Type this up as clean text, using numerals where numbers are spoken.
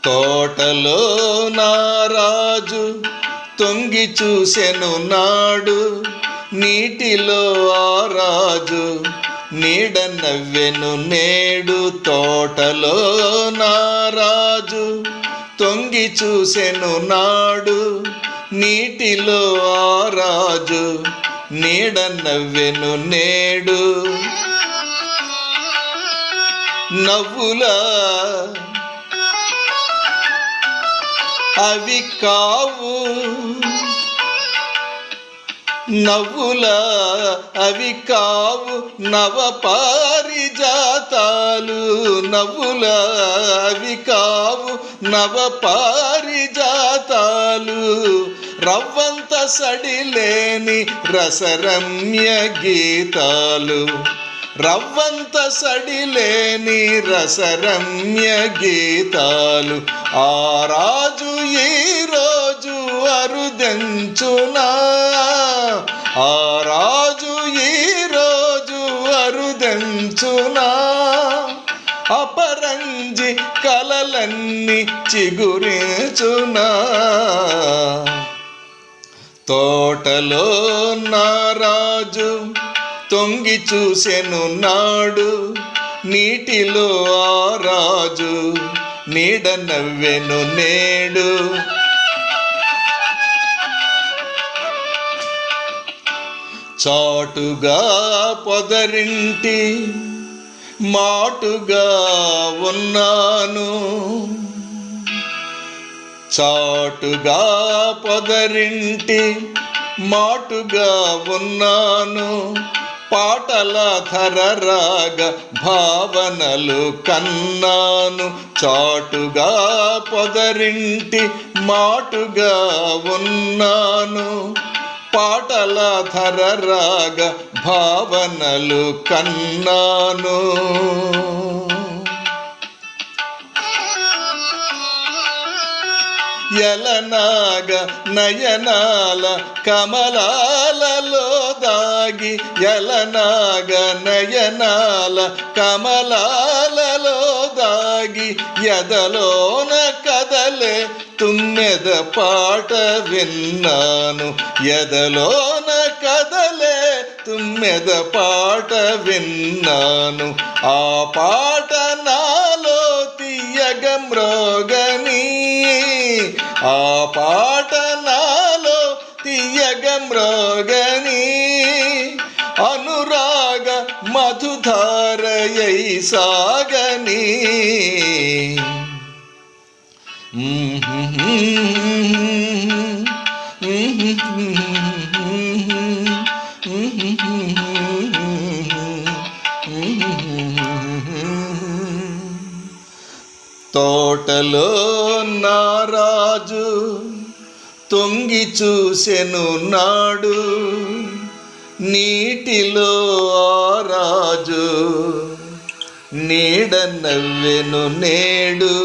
తోటలో నారాజు తొంగి చూసెను నాడు, నీటిలో ఆరాజు నీడ నవ్వెను నేడు. తోటలో నారాజు తొంగి చూసెను నాడు, నీటిలో ఆరాజు నీడ నవ్వెను నేడు. నవ్వులా అవి కావు, నవ్వులా అవి కావు నవ పారిజాతాలు. నవ్వులా అవి కావు నవ పారిజాతాలు. రవ్వంత సడిలేని రసరమ్య గీతాలు, రవ్వంత సడిలేని రసరమ్య గీతాలు. ఆ రాజు ఈ రోజు అరుదెంచునా, ఆ రాజు ఈ రోజు అరుదెంచునా. అపరంజి కలలన్నీ చిగురించునా. తోటలో నారాజు తొంగి చూసెను నాడు, నీటిలో ఆరాజు నీడ నవ్వెను నేడు. చాటుగా పొదరింటి మాటుగా ఉన్నాను, చాటుగా పొదరింటి మాటుగా ఉన్నాను. పాటల ధరరాగ భావనలు కన్నాను. చాటుగా పొదరింటి మాటుగా ఉన్నాను, పాటల ధరరాగ భావనలు కన్నాను. ఎలనాగ నయనాల కమలాలలో దాగి, ఎలనాగ నయనాల కమలాలలో దాగి, ఎదలోన కదలే తుమ్మెద పాట విన్నాను. ఎదలోన కదలే తుమ్మెద పాట విన్నాను. ఆ పాట నాలో తీయగ మ్రోగని, ఆ పాట నాలో తీయగ మ్రోగని. అనురాగ మధుధారయై సాగని. తోటలో నారాజు తొంగి చూసెను నాడు, నీటిలో ఆరాజు నీడ నవ్వెను నేడు.